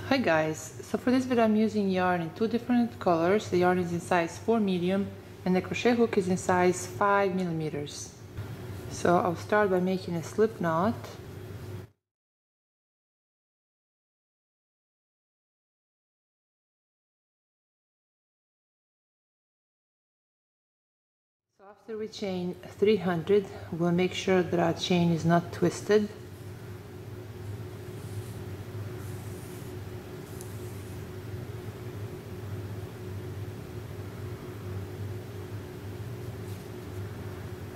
Hi guys, so for this video I'm using yarn in two different colors. The yarn is in size 4 medium and the crochet hook is in size 5 millimeters. So I'll start by making a slip knot. So after we chain 300, we'll make sure that our chain is not twisted.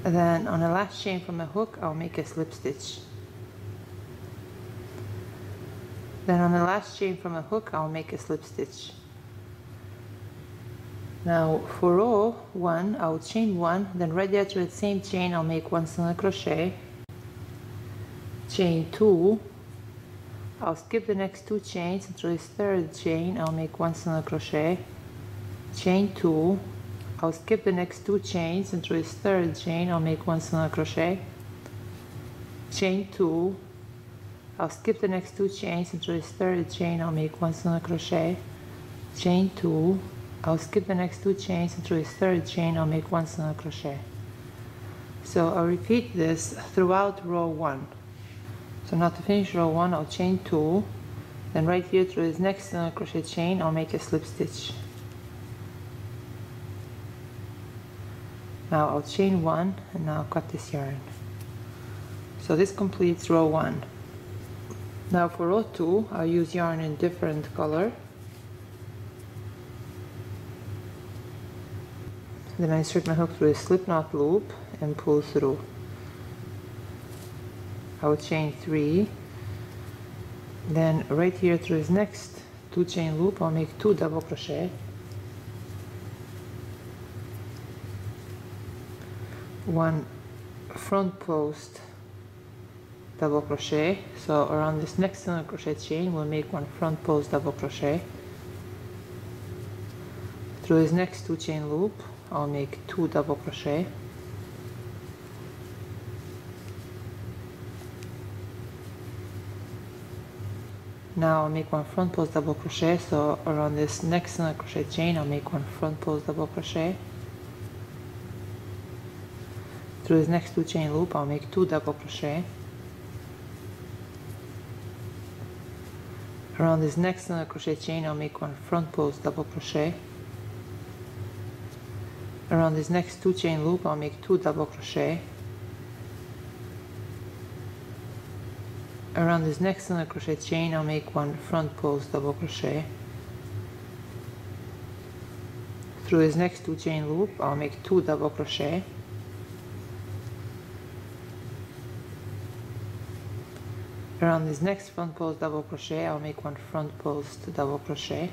And then on the last chain from the hook, I'll make a slip stitch. Then on the last chain from a hook, I'll make a slip stitch. Now for row 1, I'll chain 1, then right after the same chain, I'll make 1 single crochet, chain 2, I'll skip the next 2 chains until this third chain, I'll make 1 single crochet, chain 2, I'll skip the next 2 chains until this third chain, I'll make 1 single crochet, chain 2, I'll skip the next 2 chains until this third chain, I'll make 1 single crochet, chain 2, I'll skip the next 2 chains until this third chain, I'll make 1 single crochet. So I'll repeat this throughout row 1. So now to finish row 1, I'll chain 2, then right here through this next single crochet chain, I'll make a slip stitch. Now I'll chain 1 and now I'll cut this yarn. So this completes row 1. Now for row 2, I'll use yarn in different color. Then I insert my hook through a slip knot loop and pull through. I will chain 3. Then right here through this next 2 chain loop, I'll make 2 double crochet. 1 front post double crochet. So around this next single crochet chain, we'll make 1 front post double crochet. Through this next 2 chain loop, I'll make 2 double crochet. Now I'll make 1 front post double crochet, so around this next single crochet chain I'll make 1 front post double crochet. Through this next 2 chain loop I'll make 2 double crochet. Around this next single crochet chain I'll make 1 front post double crochet. Around this next 2 chain loop I'll make 2 double crochet. Around this next single crochet chain I'll make 1 front post double crochet. Through this next 2 chain loop I'll make 2 double crochet. Around this next front post double crochet I'll make 1 front post double crochet.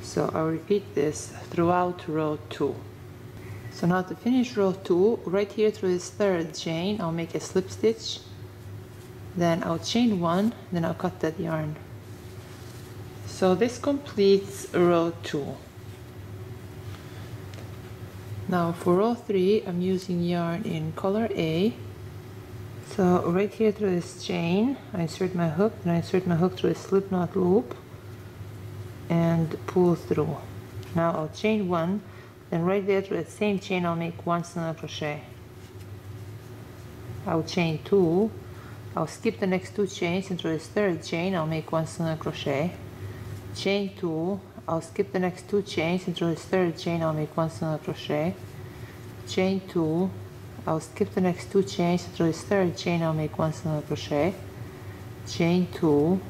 So I'll repeat this throughout row 2. So now to finish row 2, right here through this third chain, I'll make a slip stitch. Then I'll chain 1, then I'll cut that yarn. So this completes row 2. Now for row 3, I'm using yarn in color A. So right here through this chain, I insert my hook, then I insert my hook through a slip knot loop and pull through. Now I'll chain 1, then right there through the same chain I'll make 1 single crochet. I'll chain 2, I'll skip the next 2 chains into this third chain, I'll make 1 single crochet. Chain 2, I'll skip the next 2 chains into this third chain, I'll make 1 single crochet. Chain 2, I'll skip the next 2 chains into this third chain, I'll make 1 single crochet. Chain 2,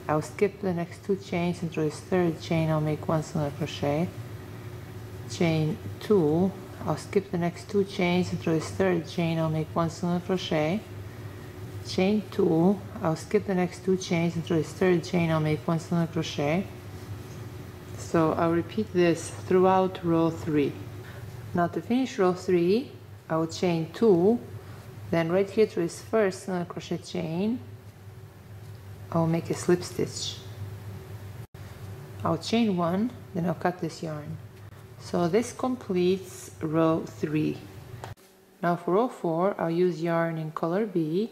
I'll skip the next 2 chains into this third chain, I'll make 1 single crochet. Chain 2, I'll skip the next 2 chains into this third chain, I'll make 1 single crochet. Chain 2, I'll skip the next 2 chains into this third chain, I'll make 1 single crochet. So I'll repeat this throughout row 3. Now to finish row 3, I will chain 2, then right here through this first single crochet chain, I'll make a slip stitch. I'll chain 1, then I'll cut this yarn. So this completes row 3. Now for row 4, I'll use yarn in color B.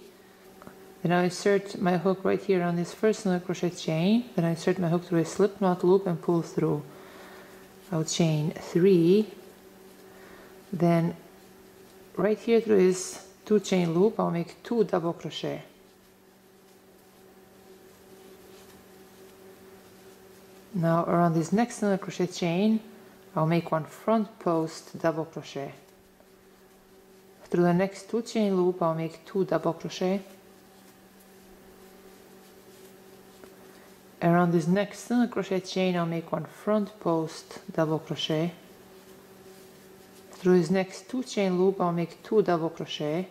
Then I insert my hook right here on this first single crochet chain. Then I insert my hook through a slip knot loop and pull through. I'll chain 3. Then right here through this 2 chain loop, I'll make 2 double crochet. Now around this next single crochet chain, I'll make 1 front post double crochet. Through the next 2 chain loop, I'll make 2 double crochet. Around this next single crochet chain, I'll make 1 front post double crochet. Through this next 2 chain loop, I'll make 2 double crochet.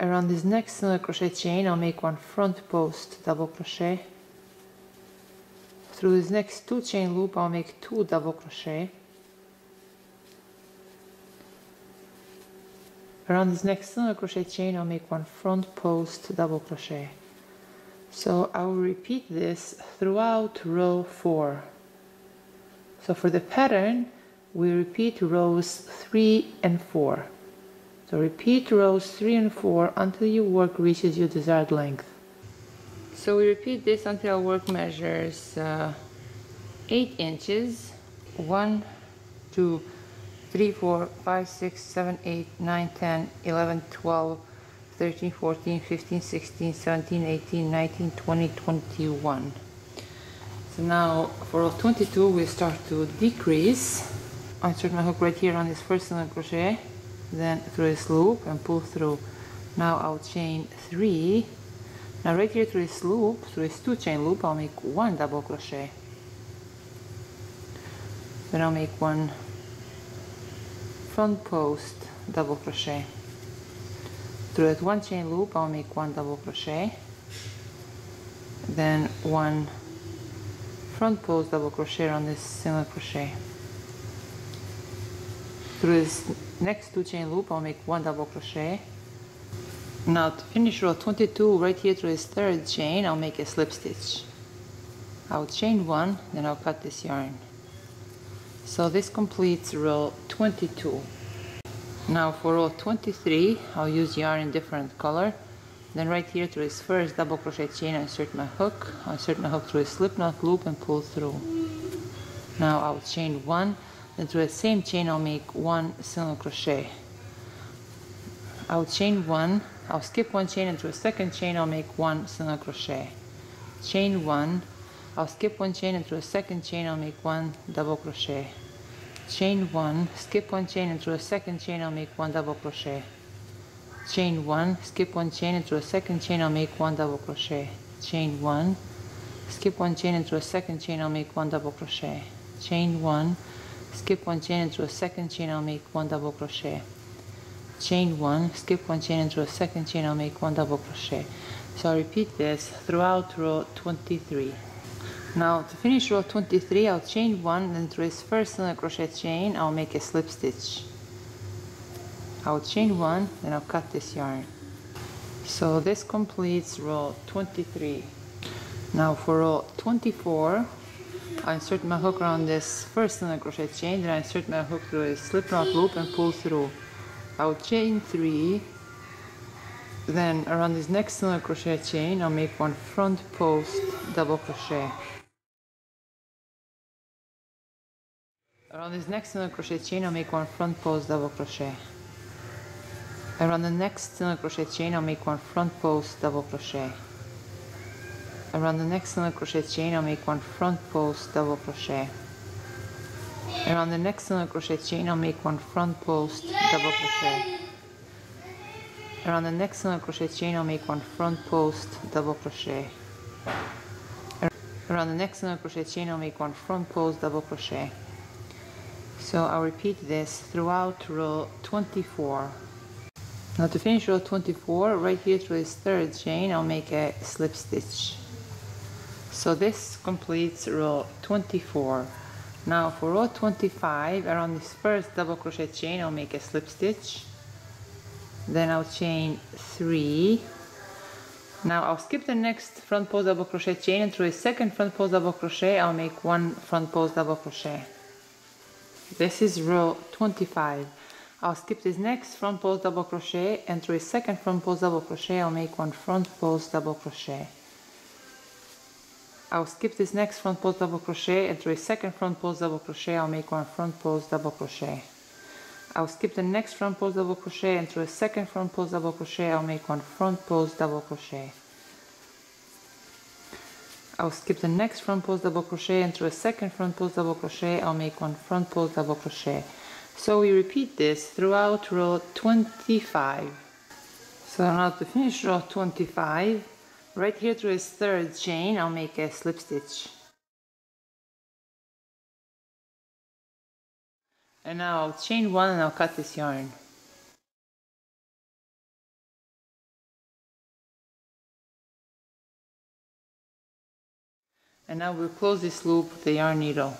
Around this next single crochet chain, I'll make 1 front post double crochet. Through this next 2 chain loop, I'll make 2 double crochet. Around this next single crochet chain, I'll make 1 front post double crochet. So I will repeat this throughout row 4. So for the pattern, we repeat rows 3 and 4. So repeat rows 3 and 4 until your work reaches your desired length. So we repeat this until our work measures 8 inches. 1, 2, 3, 4, 5, 6, 7, 8, 9, 10, 11, 12, 13, 14, 15, 16, 17, 18, 19, 20, 21. So now for row 22 we start to decrease. I insert my hook right here on this first single crochet, then through this loop and pull through. Now I'll chain 3. Now right here through this loop, through this 2 chain loop, I'll make 1 double crochet. Then I'll make 1 front post double crochet. Through that 1 chain loop, I'll make 1 double crochet. Then 1 front post double crochet on this single crochet. Through this next 2 chain loop, I'll make 1 double crochet. Now to finish row 22, right here through this 3rd chain, I'll make a slip stitch. I'll chain 1, then I'll cut this yarn. So this completes row 22. Now for row 23, I'll use yarn in different color. Then right here through this first double crochet chain, I insert my hook. I'll insert my hook through a slip knot loop and pull through. Now I'll chain 1, then through the same chain I'll make 1 single crochet. I'll chain 1, I'll skip 1 chain, and through a 2nd chain I'll make 1 single crochet. Chain 1, I'll skip 1 chain, and through a 2nd chain I'll make 1 double crochet. Chain 1, skip 1 chain, and through a 2nd chain I'll make 1 double crochet. Chain 1, skip 1 chain, and through a 2nd chain I'll make 1 double crochet. Chain 1, skip 1 chain, and through a 2nd chain I'll make 1 double crochet. Chain 1, skip 1 chain, and through a 2nd chain I'll make 1 double crochet. Chain 1, skip 1 chain, and through a 2nd chain I'll make 1 double crochet. So I'll repeat this throughout row 23. Now to finish row 23, I'll chain 1, then through this first single crochet chain I'll make a slip stitch. I'll chain 1, then I'll cut this yarn. So this completes row 23. Now for row 24, I insert my hook around this first single crochet chain, then I insert my hook through a slip knot loop and pull through. I'll chain 3, then around this next single crochet chain I'll make 1 front post double crochet. Around this next single crochet chain I'll make 1 front post double crochet. Around the next single crochet chain I'll make 1 front post double crochet. Around the next single crochet chain I'll make 1 front post double crochet. Around the next single crochet chain I'll make 1 front post double crochet. Around the next single crochet chain I'll make 1 front post double crochet. Around the next single crochet chain I'll make 1 front post double crochet. So I'll repeat this throughout row 24. Now to finish row 24, right here through this 3rd chain I'll make a slip stitch. So this completes row 24. Now for row 25, around this first double crochet chain I'll make a slip stitch. Then I'll chain 3. Now I'll skip the next front post double crochet chain, and through a 2nd front post double crochet I'll make 1 front post double crochet. This is row 25. I'll skip this next front post double crochet, and through a second front post double crochet I'll make one front post double crochet. I'll skip this next front post double crochet, and through a second front post double crochet I'll make one front post double crochet. I'll skip the next front post double crochet, and through a second front post double crochet I'll make one front post double crochet. I'll skip the next front post double crochet, and through a second front post double crochet I'll make one front post double crochet. So we repeat this throughout row 25. So now to finish row 25, right here through this third chain I'll make a slip stitch. And now I'll chain one and I'll cut this yarn. And now we'll close this loop with the yarn needle.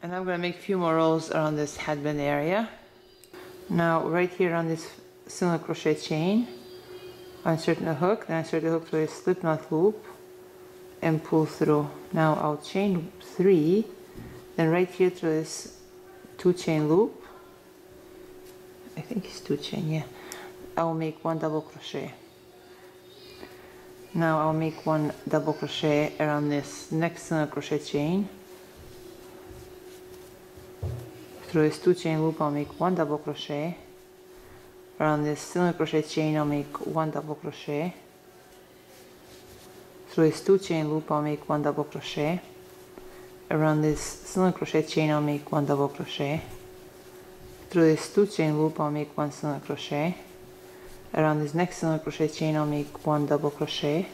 And I'm going to make a few more rows around this headband area. Now right here on this single crochet chain, I insert a hook, then I insert the hook through a slip knot loop and pull through. Now I'll chain 3, then right here through this 2 chain loop, I think it's 2 chain, yeah, I will make 1 double crochet. Now I'll make 1 double crochet around this next single crochet chain. Through this 2 chain loop I'll make 1 double crochet. Around this single crochet chain I'll make 1 double crochet. Through this 2 chain loop I'll make 1 double crochet. Around this single crochet chain I'll make 1 double crochet. Through this 2 chain loop I'll make 1 single crochet. Around this next single crochet chain I'll make 1 double crochet.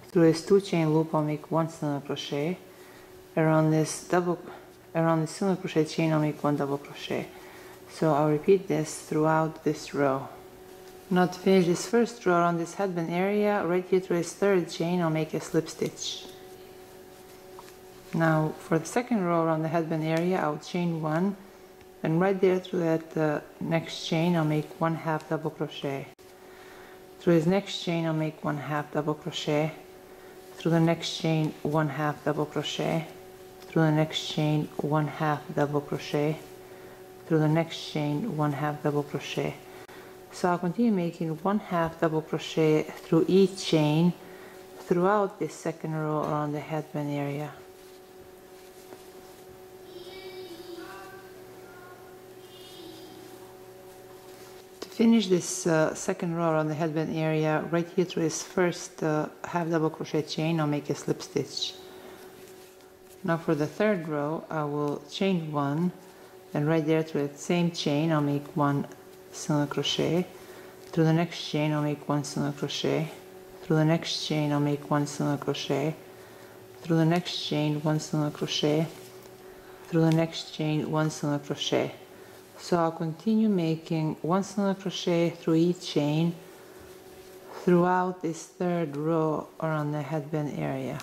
Through this 2 chain loop I'll make 1 single crochet. Around this single crochet chain I'll make 1 double crochet. So I'll repeat this throughout this row. Now to finish this first row around this headband area, right here through this third chain I'll make a slip stitch. Now for the second row around the headband area I'll chain 1, and right there through that next chain I'll make 1/2 double crochet. Through this next chain I'll make 1/2 double crochet. Through the next chain 1/2 double crochet. Through the next chain 1/2 double crochet. Through the next chain 1/2 double crochet. So I'll continue making 1/2 double crochet through each chain throughout this second row around the headband area. To finish this second row around the headband area, right here through this first half double crochet chain I'll make a slip stitch. Now for the third row I will chain 1, and right there through that same chain I'll make 1 single crochet. Through the next chain I'll make 1 single crochet. Through the next chain I'll make 1 single crochet. Through the next chain 1 single crochet. Through the next chain 1 single crochet. So I'll continue making 1 single crochet through each chain throughout this third row around the headband area.